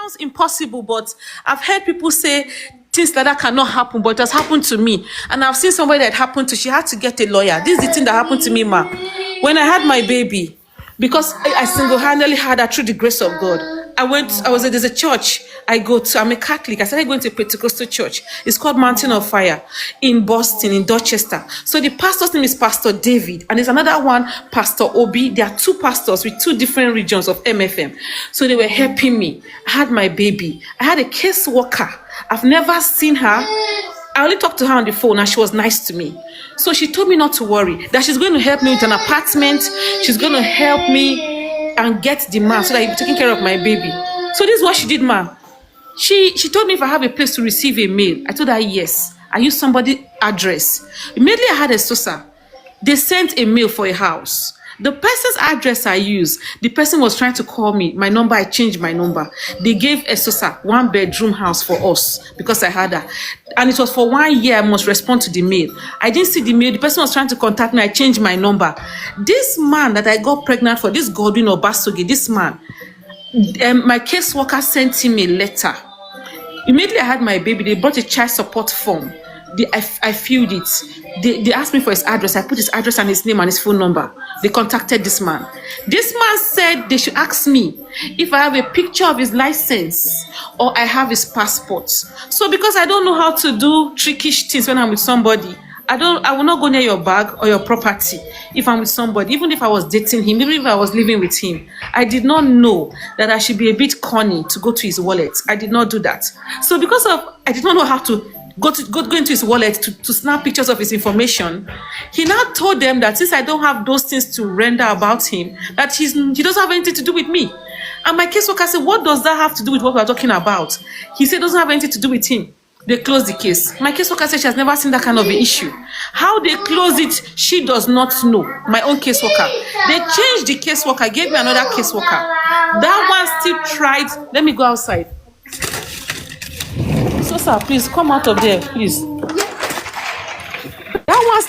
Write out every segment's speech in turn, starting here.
sounds impossible, but I've heard people say things like that cannot happen, but it has happened to me. And I've seen somebody that happened to, she had to get a lawyer. This is the thing that happened to me, ma. When I had my baby, because I single-handedly had her through the grace of God. There's a church I go to. I'm a Catholic. I started going to a Pentecostal church. It's called Mountain of Fire in Boston, in Dorchester. So the pastor's name is Pastor David. And there's another one, Pastor Obi. There are two pastors with two different regions of MFM. So they were helping me. I had my baby. I had a case worker. I've never seen her. I only talked to her on the phone and she was nice to me. So she told me not to worry, that she's going to help me with an apartment. She's going to help me and get the man so that he'll be taking care of my baby. So this is what she did, ma. She told me if I have a place to receive a mail. I told her yes. I used somebody's address. Immediately I had a SOSA. They sent a mail for a house. The person's address I used, the person was trying to call me. My number, I changed my number. They gave a SOSA, 1-bedroom house for us because I had her. And it was for 1 year, I must respond to the mail. I didn't see the mail. The person was trying to contact me. I changed my number. This man that I got pregnant for, this Godwin Obasoge, this man, my caseworker sent him a letter. Immediately I had my baby, they brought a child support form. I filled it. They asked me for his address. I put his address and his name and his phone number. They contacted this man. This man said they should ask me if I have a picture of his license or I have his passport. So because I don't know how to do trickish things when I'm with somebody, I will not go near your bag or your property if I'm with somebody, even if I was dating him, even if I was living with him. I did not know that I should be a bit corny to go to his wallet. I did not do that. So because I did not know how to go into his wallet to snap pictures of his information, he now told them that since I don't have those things to render about him, that he doesn't have anything to do with me. And my caseworker said, what does that have to do with what we're talking about? He said it doesn't have anything to do with him. They closed the case. My caseworker said she has never seen that kind of an issue. How they closed it, she does not know. My own caseworker. They changed the caseworker, gave me another caseworker. That one still tried. Let me go outside. So, sir, please come out of there, please. That one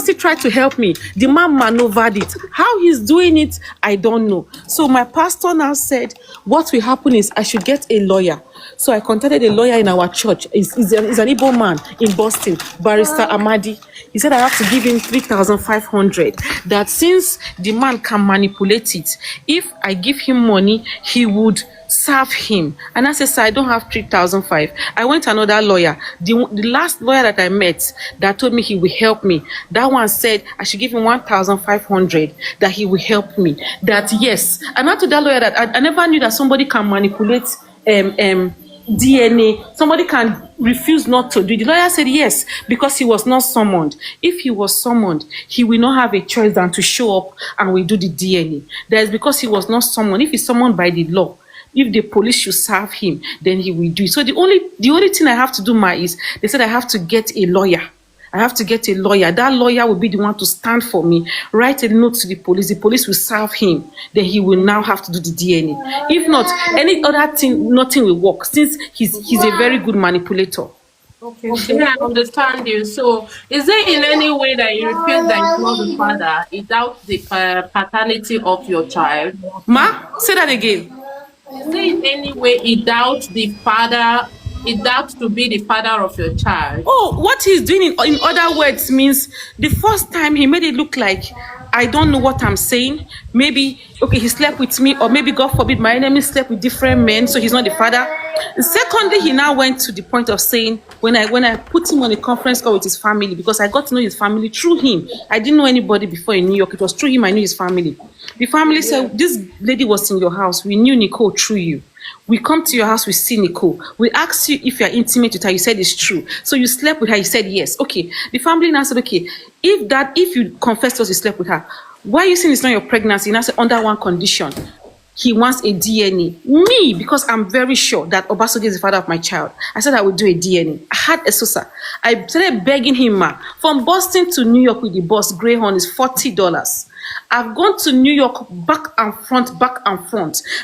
still tried to help me. The man maneuvered it. How he's doing it, I don't know. So my pastor now said, what will happen is I should get a lawyer. So I contacted a lawyer in our church. He's an Igbo man in Boston, Barrister Amadi. He said I have to give him 3,500. That since the man can manipulate it, if I give him money, he would serve him. And I said, sir, I don't have 3,500. I went to another lawyer. The last lawyer that I met that told me he will help me, that one said I should give him 1,500, that he will help me. That yes. And I told that lawyer that I never knew that somebody can manipulate DNA. Somebody can refuse not to do. The lawyer said yes, because he was not summoned. If he was summoned, he will not have a choice than to show up and we do the DNA. That is because he was not summoned. If he's summoned by the law, if the police should serve him, then he will do it. So the only thing I have to do, is they said I have to get a lawyer. I have to get a lawyer. That lawyer will be the one to stand for me, write a note to the police. The police will serve him. Then he will now have to do the DNA. If not, any other thing, nothing will work, since he's a very good manipulator. Okay, I understand you. So, is there in any way that you feel that you are the father without the paternity of your child? Ma, say that again. Is there in any way without the father? It doubts to be the father of your child. Oh, what he's doing in other words means the first time he made it look like I don't know what I'm saying. Maybe, okay, he slept with me, or maybe, God forbid, my enemy slept with different men, so he's not the father. Secondly, he now went to the point of saying, when I put him on a conference call with his family, because I got to know his family through him. I didn't know anybody before in New York. It was through him I knew his family. The family said, this lady was in your house. We knew Nicole through you. We come to your house, we see Nicole. We asked you if you're intimate with her. You said it's true. So you slept with her. You said yes. Okay. The family now said, okay, if you confess to us you slept with her, why are you saying it's not your pregnancy? Now said, under one condition. He wants a DNA. Me, because I'm very sure that Obasoge is the father of my child. I said I would do a DNA. I had a SOSA. I started begging him, from Boston to New York with the bus, Greyhound is $40. I've gone to New York back and front.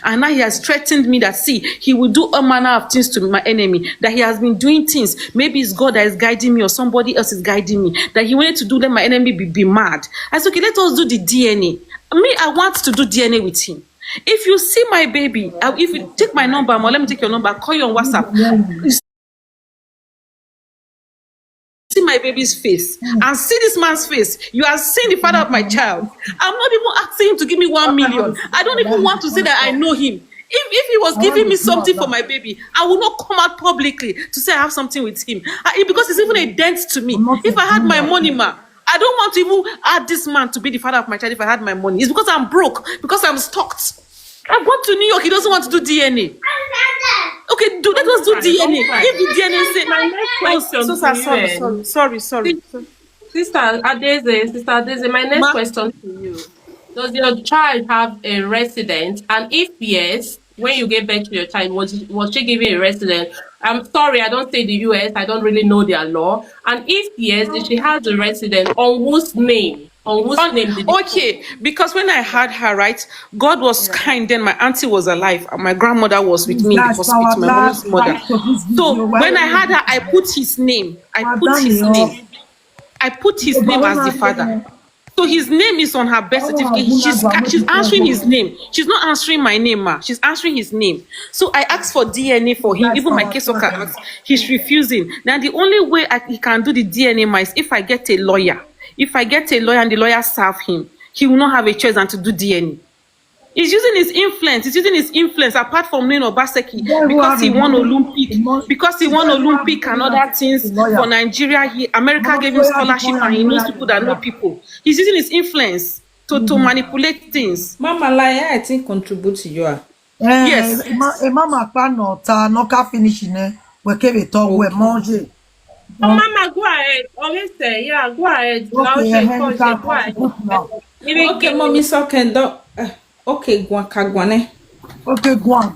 And now he has threatened me that, see, he will do all manner of things to my enemy. That he has been doing things. Maybe it's God that is guiding me or somebody else is guiding me. That he wanted to do, let my enemy be mad. I said, okay, let us do the DNA. Me, I want to do DNA with him. If you see my baby, if you take my number, or let me take your number, call you on WhatsApp. You see my baby's face and see this man's face. You are seeing the father of my child. I'm not even asking him to give me 1 million. I don't even want to say that I know him. If he was giving me something for my baby, I would not come out publicly to say I have something with him. Because it's even a dent to me. If I had my money, I don't want to even add this man to be the father of my child if I had my money. It's because I'm broke, because I'm stocked. I've gone to New York. He doesn't want to do DNA. Okay, let us do DNA. If the DNA say, My next question sorry. Sister Adeze, my next Ma, question to you. Does your child have a resident? And if yes, when you gave birth to your child, was she given a resident? I'm sorry, I don't say the US, I don't really know their law. And if yes, if she has a resident, on whose name? On whose name did it okay, because when I had her, right, God was kind then. My auntie was alive and my grandmother was with me in the hospital, my mom's mother. So when I had her, I put his name. I put his name as the father. So his name is on her birth certificate. She's answering his name. She's not answering my name, ma. She's answering his name. So I asked for DNA for him. Even my caseworker asked. He's refusing. Now the only way he can do the DNA, ma, is if I get a lawyer. If I get a lawyer and the lawyer serve him, he will not have a choice than to do DNA. He's using his influence. He's using his influence apart from Nino Baseki because he won Olympic. Because he won Olympic and other things for Nigeria. America gave him scholarship and he knows people that know people. He's using his influence to manipulate things. Mama lie, I think contribute to you. Yes. Mama panota no ka finishing we kebe to we manger. Mama, go ahead. Always say, yeah, go ahead. Go ahead. Okay, mommy, so can do. Okay, guan. Okay, guan.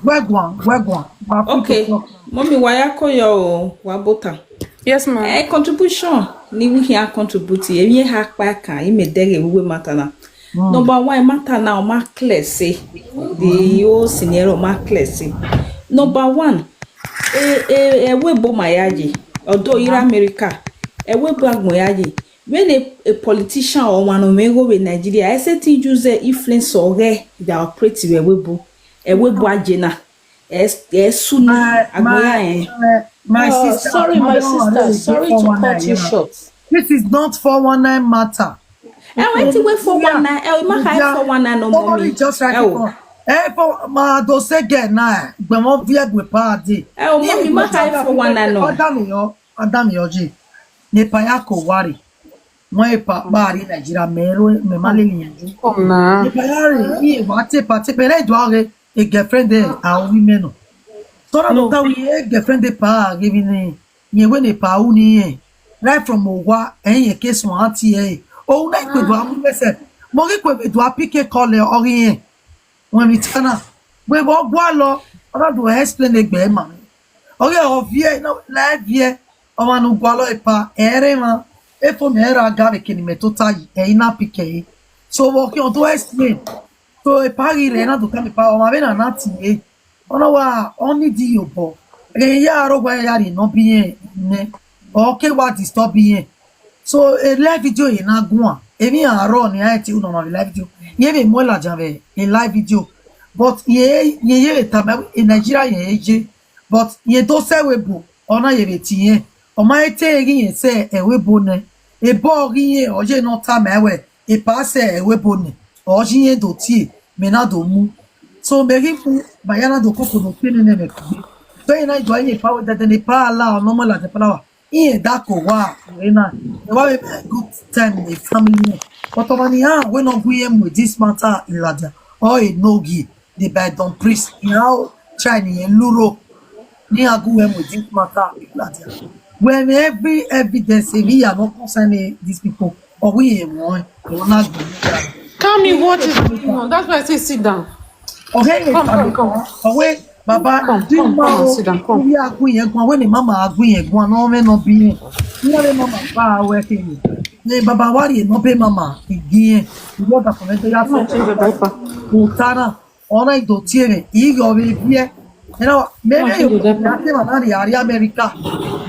Okay, mommy, why I call your wabota? Yes, ma'am. Contribution. Ni we here contribute. Ye hack back. I made there we matter now. Number one matter now. Ma clear say the old scenario. Ma clear say. Number one. We bo mayaji. Although you're America, a web moyaji. When a politician or one of go in Nigeria, I said to use the influence or they operate a web agena. Soon, my sister. Sorry to cut you short. This is not 419 matter. I went to wait for 419. My high 419 no more. Just right. For ma do se get na gbe mo vie gbe party. Mommy, my high 419 no. Adam yoji. Ne pa ya ko wari. Mo e pa bari Nigeria me maleli yanju. Ne pa ya re e wa te pere do are e girlfriend e a women no. So na no we e girlfriend e pa giving ye we ne pa uni e. Right from Owa en ke so anti e. O na ko do amu se. Mo ke ko do apike call e ori when we turn up, we walk wallow, or do explain the game, man. Okay, of ye, no, live ye, or one who wallow a pa, erema, a from era garikin metotai, a inapike. So walking on to explain. So a party lena to come power, my vena nati, on our only dio bo. A yaro where yari no be ne, okay, what is stop being. So a live video in Agua, any aron, I tell no live video. Ye mo la jave in live video but ye tama in Nigeria ye but ye do se webo ona ye betie o ma ete yin se e webo ne e bo yin o je no tama we e pa se e webo ne o yin do tie me na do mu so me ri fu bayana do koko no pene ne me ku so ina do yin pa we de ne pa la no mo la de pa yin da ko wa ina e wa good time the family. But when no going with this matter in Ladia or a nogi, the bad don't priest now Chinese and Luro near going with this matter in Ladia. When every evidence we are not concerning these people or we one will not go. Tell me what is going on. That's why I say sit down. Okay, come. Away, Baba, come, sit down. Come. We are going when the mama are going, one no man not being. We are mama far working. Ne baba wari no be mama again you go for me ya for utana ona idotiere igo be bie you know maybe you te mana ri ari America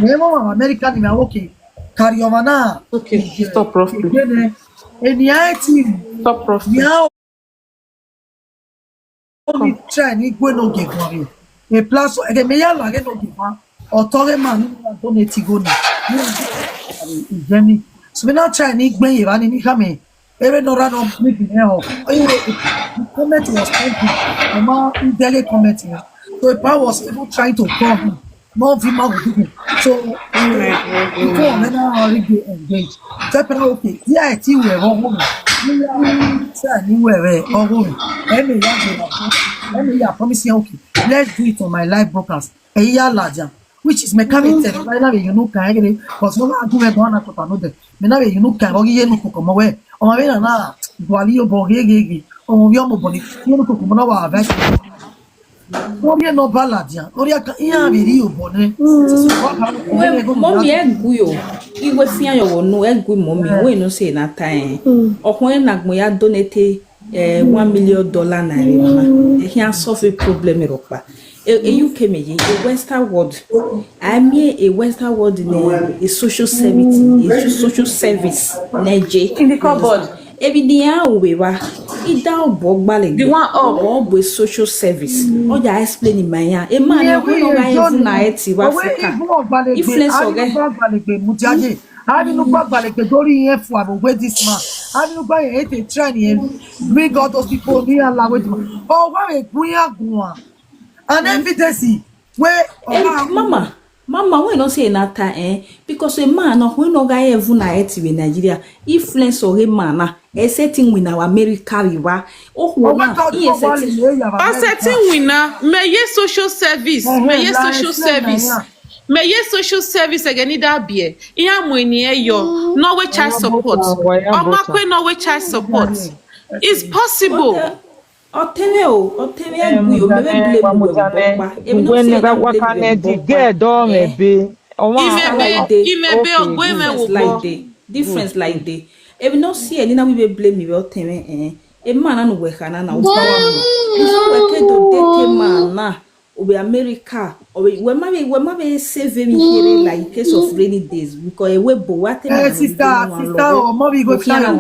me mama America ni me okay carry mana okay stop roughly eni ati stop roughly only try ni gwe no ge gwa e place e me ya la ge no ge fa otore man ni na donate go ni jeni so me na try ni gbe yi ba ni kame ere no run up me bi e ho the comment was thanking mama dele comment here so if I was able trying to call him no female would do it so before me na already engaged so pe okay dia ti we wrong anywhere I promise you okay let's do it on my live broadcast which is mechanic right now you know can because no go we go na to no de me na you know can ogi ye no ko mo we o ma we na duali o bo gege o mo yo mo boni you no ko mo na wa va o ye no baladia o ya kan ya bi ri o boni mommy egu yo iwe fian yo no egu mommy we no say na time okun na gbo ya donate $1 million na re ma here solve problem ropa UK meje a western world I mean a western world in a social service neje In the cupboard. ebi dia we wa ida obo gbale The one up. obo social service o ja explain my yan e man no go ga even na eti wa Africa influence oge gbalegbe mutiaje ani no gbalegbe dori yen fu abogbe this man ani no gba yen te try ni bring all those people ni ala we oh wa e gun ya gun an evidence where mama we no say na ta because a man no we no ga even na eti we Nigeria influence oge man na setting with our America riwa na setting winner meye social service meye social service again that be iya mo ni eyo no we child support omakwe no we child support it's possible otene egu yo bebe blame we pa e no say that wakanedi get do mebe imebe ogweme wo like day difference like day e no see any na we blame me otene e man na we kana na ufa wa so we ke do date man na obi America we ma be save me here like case of rainy days because we bo what sister omo we go fian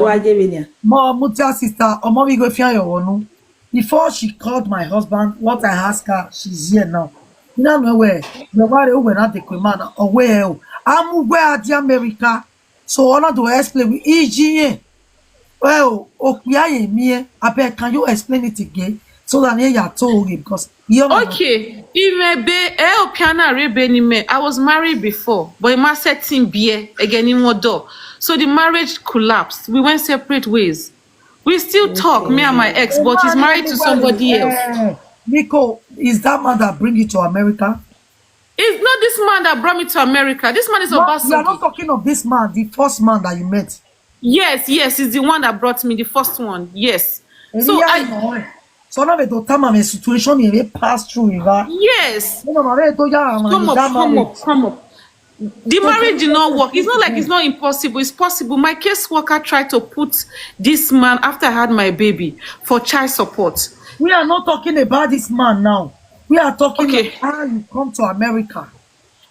mo mutia sister omo we go fian your wonu before she called my husband what I asked her she's here now you know where nobody who not the man or where I'm where at America so I to explain with EG well okuya me abeg can you explain it again so that you told him because okay imebe opiana rebe ni me I was married before but my setting beer again in modo so the marriage collapsed we went separate ways we still talk me and my ex but he's married to somebody else. Nico, is that man that bring you to America? It's not this man that brought me to America. This man is Obasanjo. You are not talking of this man, the first man that you met. Yes, he's the one that brought me, the first one. Yes. So now the time situation you pass through. Yes. Come up. The marriage did not work. It's not like it's not impossible. It's possible. My caseworker tried to put this man after I had my baby for child support. We are not talking about this man now. We are talking about how you come to America.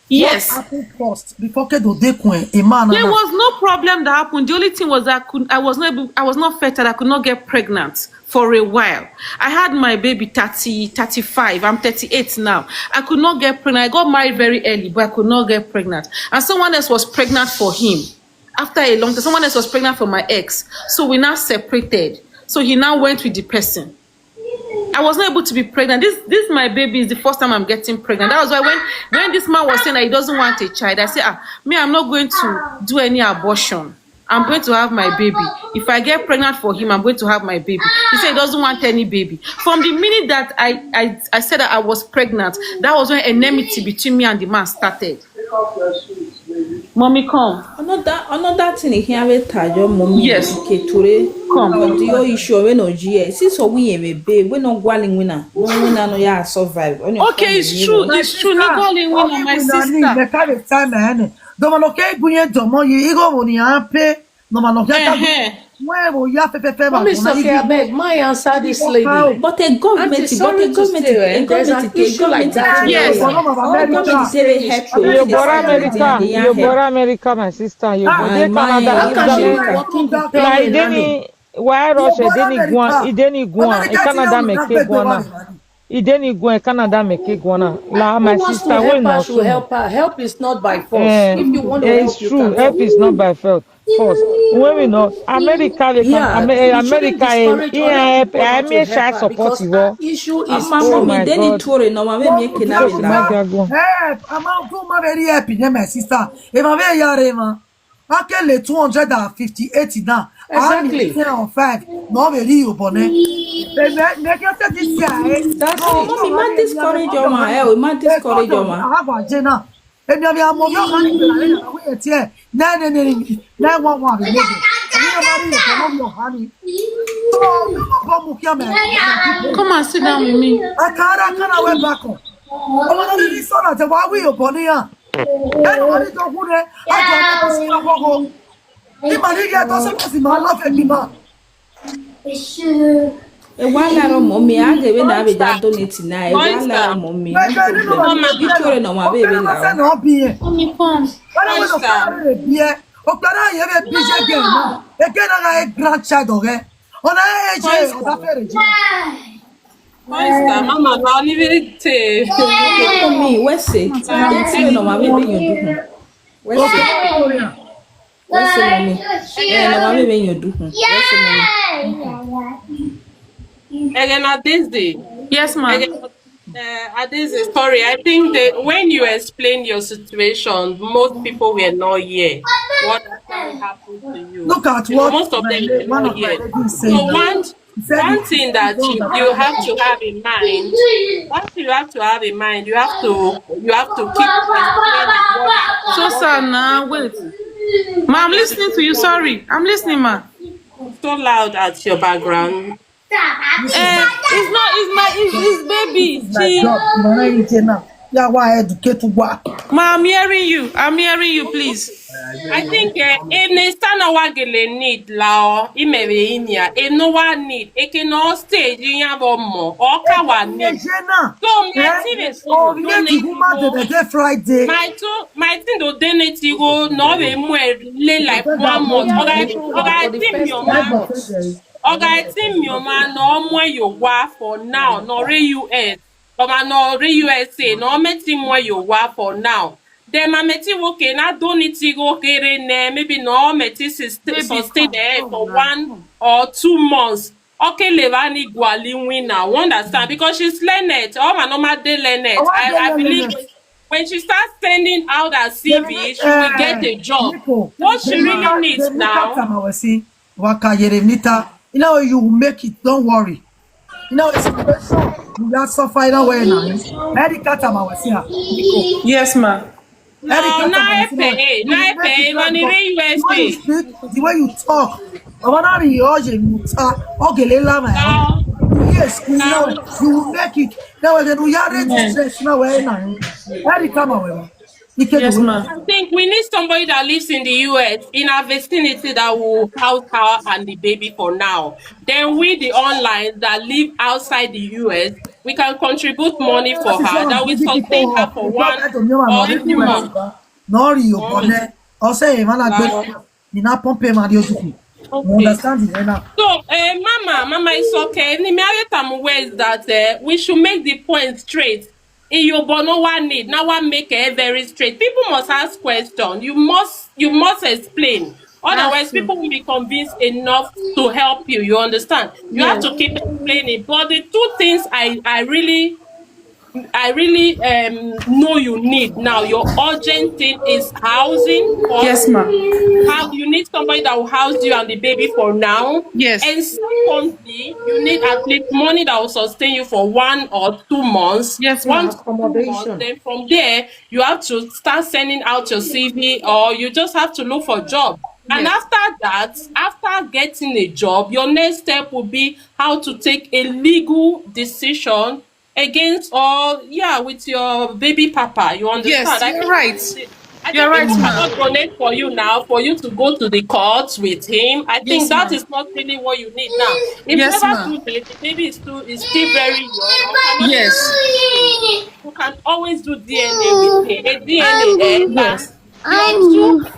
Yes. What happened first before a man? There was no problem that happened. The only thing was that I was not fertile. I could not get pregnant for a while. I had my baby 35. I'm 38 now. I could not get pregnant. I got married very early, but I could not get pregnant. And someone else was pregnant for him. After a long time, someone else was pregnant for my ex. So we now separated. So he now went with the person. I was not able to be pregnant. This my baby is the first time I'm getting pregnant. That was why when this man was saying that he doesn't want a child, I said, I'm not going to do any abortion. I'm going to have my baby. If I get pregnant for him, I'm going to have my baby. He said he doesn't want any baby. From the minute that I said that I was pregnant, that was when enmity between me and the man started. Mommy, come. Another thing here with Tajo, mommy. Yes. Okay, Tori, come. But your issue we no GS. Since we we no gwalling winner. No ya survive. Okay, it's true. It's true. No gwalling winner, my sister. The kind of time, Domanoke bunye domo you go woni ampe. Domanoke where will you have pepe? Mommy, okay, I beg, my answer this lady. But a government, there's an issue like that. Yes. You bought America, my sister. You bought Canada. How can she be working to pay? Why Yo, Russia? boy, America. It didn't go. E America ti Canada yan make na gbegbe wa guana. le mani. It didn't go. E Canada make guana. La Who my wants to sister we help her no should so. help her. Help is not by force. If you want to It's help, you true. can Help help. is not by force. When we know America, they can Yeah, you shouldn't America. discourage other people I not to may help shall her support because you. her issue is My Oh so. mommy my deni God. Tori no ma be Mo me mu kina kia be mo Oh my la. ka. God. Ama go ma very happy ne my sister. E ma be yare ma. Akele 258 now. I need Exactly. 5. No be ri obone. Me ke se this year eh. That's No, it. mommy, No, ma honey, mi ame discourage mo your yo ma. honey. Ma E discourage your kodo ma. ahava jena. Emi ame amo yo honey be la le na we etie. Na wa be nego. Ani yo mari yo kono yo honey. So, no mo bo mu kia me people. Come and sit down with me. Akara we back on. Omo no ni so na te wa we yo boni ya. Ẹnu wọn ní tó kú dẹ, àjọ ọmọ mi sí ọgbọgbọ. Ìmọ̀ ní ìyá tó ṣe kó sì máa lọ́fẹ̀ẹ́ bí máa. E wala ro mommy, a ge be na be Monster. ja donate na. E wala ro Monster. mommy, no Gbẹ̀gbẹ̀ nínú problem. wọn Come ní Di ìyá náà. Tori no ma be be Òkèrè wọn la. sẹ́nu ọ̀bí yẹn. Mommy, come. Wọ́n ní wọ́n Monster. òkèrè rẹ̀ bí ẹ. Òkèrè yẹn bẹ bí ṣe gẹ̀ náà. Èké náà ka ẹ grandchild ọ̀rẹ́. Ọ̀nà ẹ̀ ṣe ọ̀dà fẹ́rẹ̀ jẹ́. Monster. Mama, now leave it. Mommy, we say. Di Tori no ma be be you do. We say. We say mommy. No ma be be you do. We say mommy. Again, at this day. Yes, ma. At this story, I think that when you explain your situation, most people were not here. What actually happened to you? Look at You know, what most of them were one not of my here. ladies said So now. He said one thing that you have to have in mind, one thing you have to have in mind, you have to keep explaining what happened, So what sad was now. going Wait. on. Ma, I'm listening to you. Sorry. I'm listening, ma. So loud at your background. It's baby. my job. Ìmọ̀ràn yìí jẹ́ náà. Yà wá educate wa. Ma, I'm hearing you. I'm hearing you, please. I think in stand wagele need lao imere inia enowa need ekeno stage yabo mo o ka wa need. Ẹ̀jẹ̀ náà. So my thing is to Oriented donate woman go. dẹ̀dẹ̀ Friday. My thing to donate go no be mo lay like 1 month. Yeah, Oga I told her oga for the team first your 3 man. months. Oga team your man no mo yo wa for now no re US. Oga no re USA no me team mo yo wa for now. Then my meti woke na donate go kere ne maybe no meti sustain there for 1 or 2 months. Okay, Levani Gwali winner. Understand? Because she's learned. Oh, my normal day learned. I believe when she starts sending out her CV, she will get a job. Nico, What she really needs now. Waka Yeremita, you know you will make it, don't worry. You know, it's you are suffering away now. Erika Tamawasi, Nico. Yes, ma. No, na pay, money re The way you USA. speak, the way you talk, Obanari Oje Muta, Ogelela man. Yes, you know, you will make it. Now again, we are ready to stress now. Erika Mawewa. Yes, ma. I think we need somebody that lives in the US in our vicinity that will house her and the baby for now. Then we, the online that live outside the US, we can contribute money for her that will sustain her for 1 or 2 months. Nori Obone, also a man like in a pompe Mario. Okay. Understand it now? So, Mama, it's okay. The maritime ways that we should make the point straight. In your bono one need now one make it very straight. People must ask questions. You must explain. Otherwise, people will be convinced enough to help you. You understand? You have to keep explaining. But the two things I really know you need now. Your urgent thing is housing. Yes, ma. How you need somebody that will house you and the baby for now. Yes. And secondly, you need at least money that will sustain you for 1 or 2 months. Yes, One ma'am. to 2 months. Then from there, you have to start sending out your CV or you just have to look for a job. And after that, after getting a job, your next step will be how to take a legal decision against with your baby papa. You understand? Yes, you're right. I You're think right, people ma. cannot donate for you now for you to go to the courts with him. I think Yes, that ma'am. is not really what you need now. If Yes, you ever ma'am. do this, the baby is still very young. You cannot Yes. you can always do DNA with him. A DNA, Yes.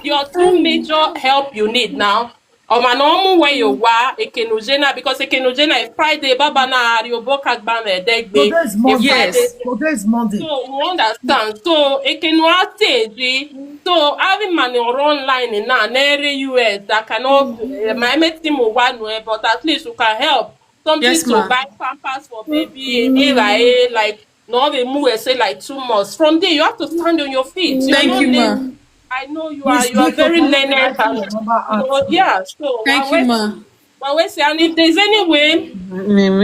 your two major help you need now. Omanomu where you wa ekenujena because ekenujena is Friday baba na arioboka gbame degbe. Today is Monday. Friday. Today is Monday. So we understand. So ekenua stage. So having money online in now near US that cannot my team will one way, but at least you can help. Something Yes, to ma. buy pampers for baby, like no they move say like 2 months. From there you have to stand on your feet. You are Thank not you, ma. lazy. I know you Miss are very Nico, learned I see and your number you at know, yeah. So Thank you, ma. we say, and if there's any way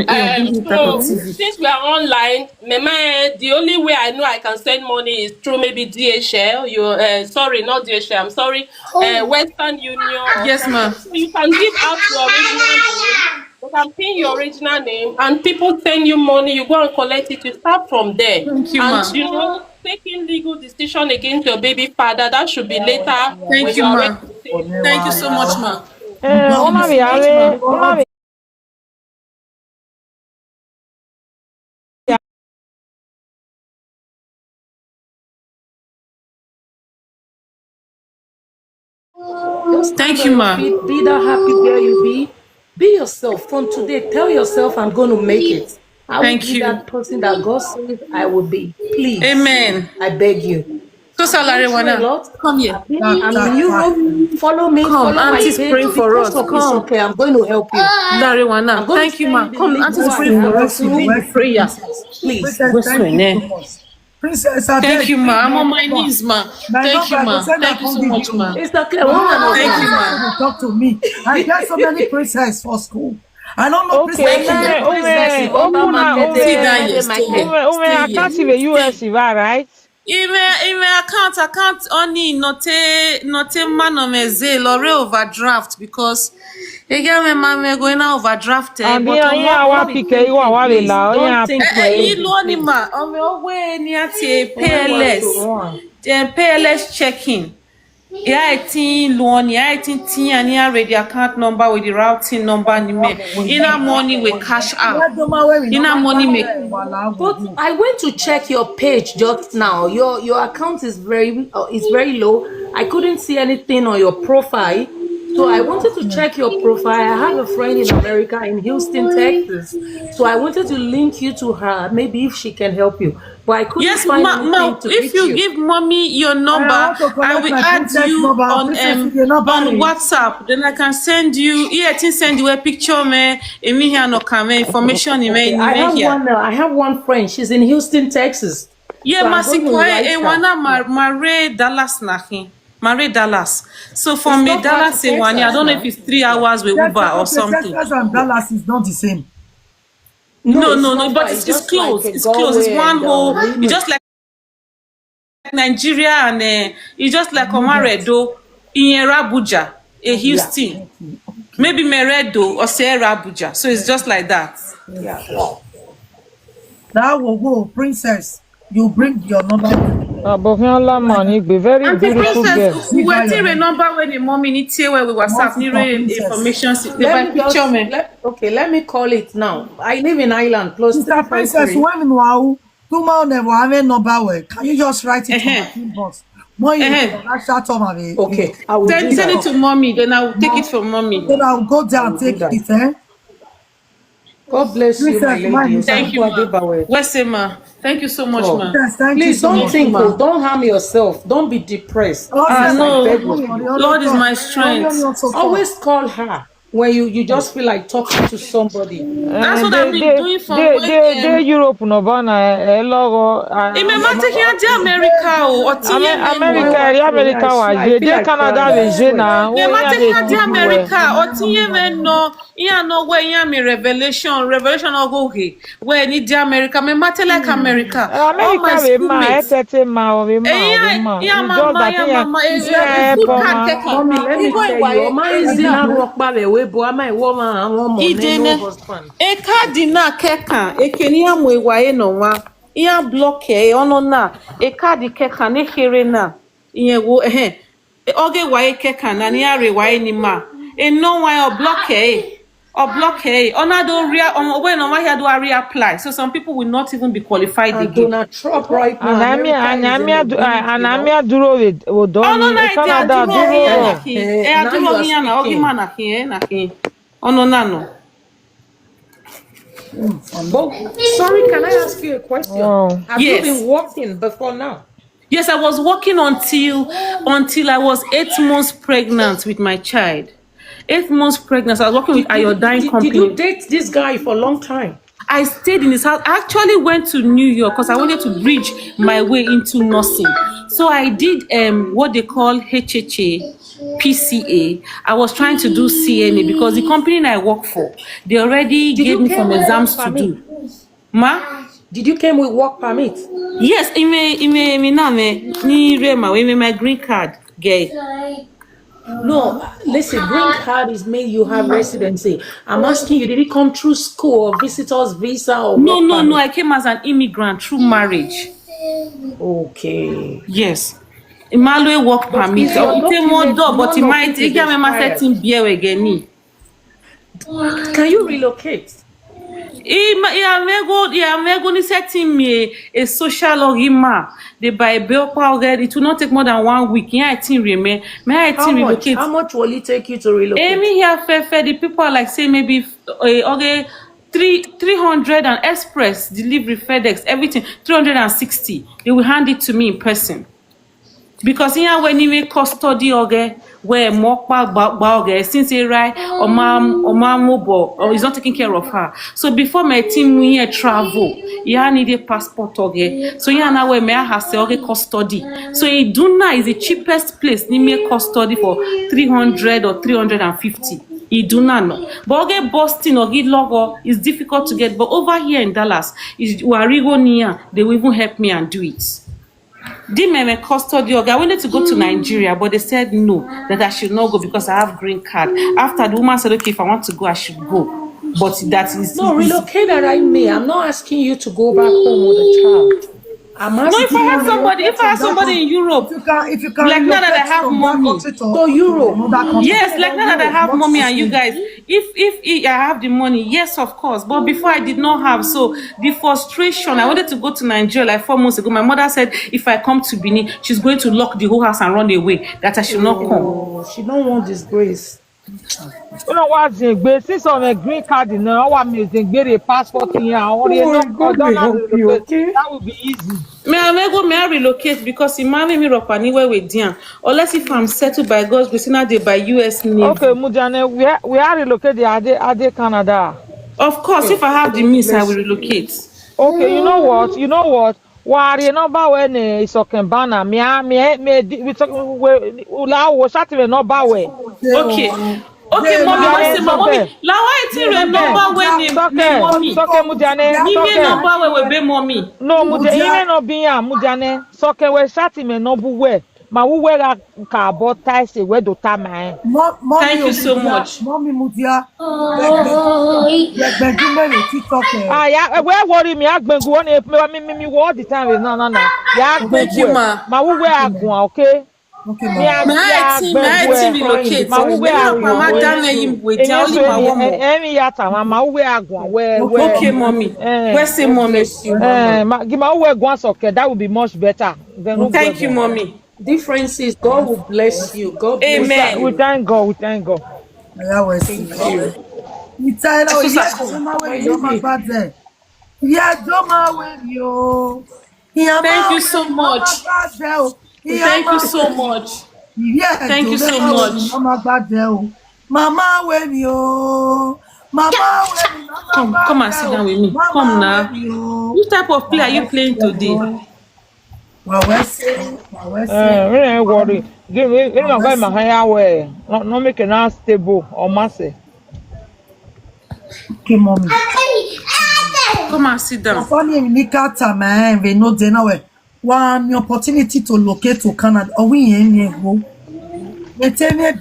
so TV. since we are online, Mama, the only way I know I can send money is through maybe DHL. Sorry, not DHL. I'm sorry, Western Union or Yes, ma. something. So you can give out your original name. You can pin your original name, and people send you money. You go and collect it. You start from there, Thank you, and ma. you know, taking legal decision against your baby father that should be later when Thank you you, are ready ma. to say. Thank you so much, ma. Una Thank you so much, ma. viale, una vi- Just stand Thank on you, your ma. feet. Be that happy girl you be. Be yourself. From today, tell yourself I'm going to make it. I will Thank be you. that person that God says I will be. Please, Amen. I beg you. So, I've gone salary through a wanna lot. come here. I'm in Europe. Follow me. Come, Follow my auntie's page. praying The for cost us. of it's Come, okay. I'm going to help you. I'm Lariwana. going to Thank you, send ma. you the Come, link auntie's I praying have for us. You to. need the prayer. Please. Princess, What's thank my you name? so much. Princess, I Thank beg. you, ma. I'm My on my number. knees, ma. My Thank number, you, I go ma. send Thank that you come so give much, you. ma. It's okay. You One and know, Thank one. you, princess ma. will talk to me. I get so many princess for school. I don't know Okay, princess. Thank you. Women, princess, in upper market, Stay down here. Stay here. I Stay here. can't see the US, right? Ime account only note man on me ze lorry overdraft because again my man going na overdraft And but then on yeah, what our don't be pick you thinking, are please. la, Don't yeah, think for anything, you ni please. ma on me owe ni ati Only one to PLS one. PLS checking. Yeah, 18 loan, yeah, 18 and yeah, ready account number with the routing number and email. In our money we cash out. Where do my way we In know our money my make But I went to check your page just now. Your account is very low. I couldn't see anything on your profile. So I wanted to check your profile. I have a friend in America in Houston, Texas. So I wanted to link you to her, maybe if she can help you. But I couldn't yes, find ma, anything to if reach you you. give mommy your number, I want to I collect will my add princess you number. Princess, if you're not on married. WhatsApp. Then I can send you send you a picture me emi here no come information Okay, me here. I have one friend. She's in Houston, Texas. Yeah, So I'm going to masiko write her. wana mare Dallas nahin. Mare Dallas. So It's from me not far to Dallas one, I Texas don't know if now. it's 3 hours with Uber or Okay, something. Texas and Dallas is not the same. No, it's No, not but far. It's it's just like close. a It's close. It's Galway one and whole. It's Limerick. just like Nigeria and it's just like I know that. Omaredo in Abuja, a Yeah, Houston. Maybe Meredo or Sierra Abuja. So it's just like that. yeah. That will go, princess. You bring your number. Bofiola money, be very Auntie beautiful Princess, girl. we Give her your take a number. number where the mommy need to where we WhatsApp, Once need it's for information, princess. the Let by me picture just me. let me call it now. I live in Ireland plus Sister Princess, 353. when wow, tomorrow never have a number way. Can you just write it on my Uh-huh. inbox? More you Uh-huh. I shut on my Okay, I will do Send it that. to mommy, then I will take it from mommy. then I'll go I down will and do take that. it, eh? God bless you, my Princess, lady. mine is Thank you, ma. Osankwo. Where's ma? Thank you so much, Oh, ma. Princess, thank you please so don't much. Thank you, think, ma. don't harm yourself. Don't be depressed. Oh, Ah, Please, say, I no. beg oh, of the you. other Lord is talk. my Oh, let me strength. also talk. Always call her when you just feel like talking to somebody. That's what I've been doing from They when Europe no bana logo. Imema taking out the America or Tinye America, Menu. America was I feel they like Canada crying, I was swear. na. Imema Where taking they out the keep you well. America or Tinye Menu. Yeah, no way, yeah, me revelation of okay. Where need the America, me matter like America. All my America we ma schoolmates. etete ma we ma. Yeah, It's just mama, that yeah, thing mama. yeah Food for card ma. taker. Mommy, let me tell you, Oma is in a Ida. rock we bo am I woman and one more no Idene. husband. E card na keka. E keni ya mwe wae no wa. Iya block ono na. E card keka ne here na. Iye wo Oge wae keka na ni are wae ni ma. E no wae o block or block her. When over here do I reapply? So some people will not even be qualified And again. Donald Trump right now, America is in the brink, you know? Anamia duro with Oh no, Odoni Canada now you are speaking. Oh no, no. But sorry, can I ask you a question? Wow. Have Yes. you been working before now? Yes, I was working until I was 8 months pregnant with my child. 8 months pregnant. So I was working with Iodine Company. Did you date this guy for a long time? I stayed in his house. I actually went to New York because I wanted to bridge my way into nursing. So I did what they call HHA, PCA. I was trying to do CNA because the company I work for, they already gave me some exams to do. Ma? Did you came with work permit? Yes, my green card. Gay. No, listen, green card is made you have residency. I'm asking you, did it come through school or visitor's visa or No, work no, permit? no. I came as an immigrant through marriage. Okay. Yes. Imalwe work permit. if your document is expired. Can you relocate? Ni setting me a social orima. They buy bill already. It will not take more than 1 week. Yeah, I think remain. May I think relocate? How much will it take you to relocate? Amy here fair. The people are like say maybe okay 300 and express delivery FedEx everything 360. They will hand it to me in person. Because here when you make custody where more since he right or mom mobile or is not taking care of her. So before my team here travel, you need a passport so you now where may have say custody. So Iduna is the cheapest place ni make custody for 300 or 350. Iduna no. But Boston or logo is difficult to get. But over here in Dallas, is Warigo near, they will even help me and do it. Did custody I wanted to go to Nigeria, but they said no, that I should not go because I have green card. After the woman said, okay, if I want to go, I should go. But that is no relocate that I may. I'm not asking you to go back home with a child. I'm asking if I have somebody in Europe, if you can like now that I have mommy, to Europe. yes, like now that I have mommy and you guys, if I have the money, yes, of course. But before I did not have, so the frustration. I wanted to go to Nigeria like 4 months ago. My mother said if I come to Benin, she's going to lock the whole house and run away. That I should not come. She don't want disgrace. You know what? Since on a green card, you know, our amazing get a passport in here. That would be easy. May I relocate because it might me rock anywhere with Dian. Unless if I'm settled by God's grace, now they by US Navy. Okay, Mujane, we are relocated. Are they Canada? Of course, if I have the means, I will relocate. Okay, you know what? Wari number when is okay banner. We talk we start with number way. Okay, mommy. La why ti re number when ni mommy. Soke Mujane. Ni number we be mommy. No, Mujane no be ya Mujane. Soke we start with number way. Ma we ka bota say we do ta mai. Thank you so much. Mommy Mudia. Yeah, where worry me agbengu won me all the time no. Ya agbengu. Ma we agun, okay? Okay, may relocate. Ma we okay, mommy. Where's the mommy? Ma we gwan soke, that would be much better. Thank you, mommy. Difference is God will bless you. God bless Amen. you. We thank God. Thank you. Thank you so much. Thank you so much. Thank you so much. Mama, when you come and sit down with me. Come now. What type of play are you playing today? We ain't worry. Give me my higher way. Not make it now stable or massive. Okay, mommy. Come and sit down. One opportunity to locate to Canada. Oh, we ain't go. Me tell me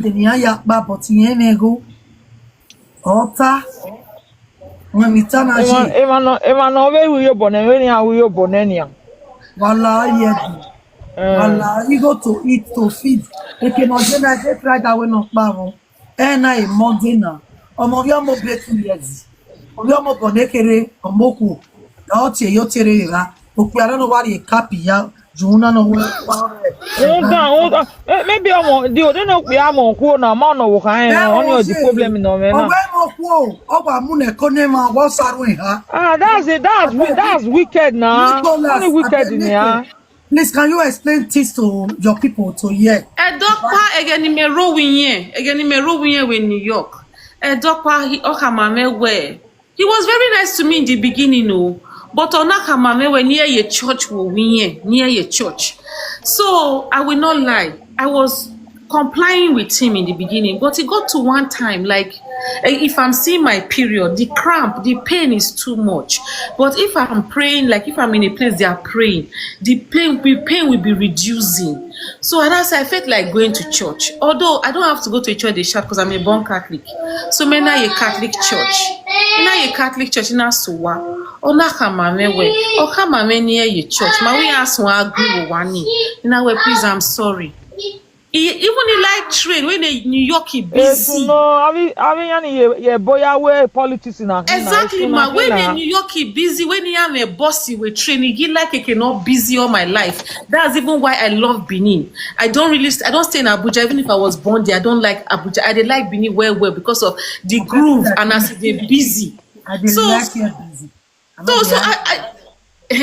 ya but you go. Ota. When we turn a Ema no we you born and we you born anyhow. Wala yet. Wala, you go to eat to feed. If you not get try that way not baro. And I more dinner. ọmọ bí ọmọ bẹ 2 years ọmọ ọmọ bọ nekere ọmọ kù ọ tie yo tere ra òpè ara no wari kapi ya juna no we maybe they don't know we am on ko na ma no wo kan on the problem no me na ọgbẹ mo kú o ọgbà mú ne ko ne ma wo saru ha that's wicked na only wicked in here. Please, can you explain this to your people to hear? Edokwa egenimero winye we New York. Edokwa okamame. He was very nice to me in the beginning, no. But onakamame we near your church near your church. So I will not lie. I was complying with him in the beginning, but it got to one time like if I'm seeing my period, the cramp, the pain is too much. But if I'm praying, like if I'm in a place they are praying, the pain will be reducing. So and as I felt like going to church, although I don't have to go to a church they shout because I'm a born Catholic. So me na a Catholic church. In a Catholic church in Asuwa. Ona kamame we. O kamame near your church. Ma we ask one agree wani. In a way, please, I'm sorry. Even the light train when the New York is busy. No, I mean, yeah, boy, away politics in exactly, ma. When the New York is busy, when you have a bossy with train, you get like I cannot busy all my life. That's even why I love Benin. I don't stay in Abuja, even if I was born there. I don't like Abuja. I like Benin well because of the groove and as they're busy.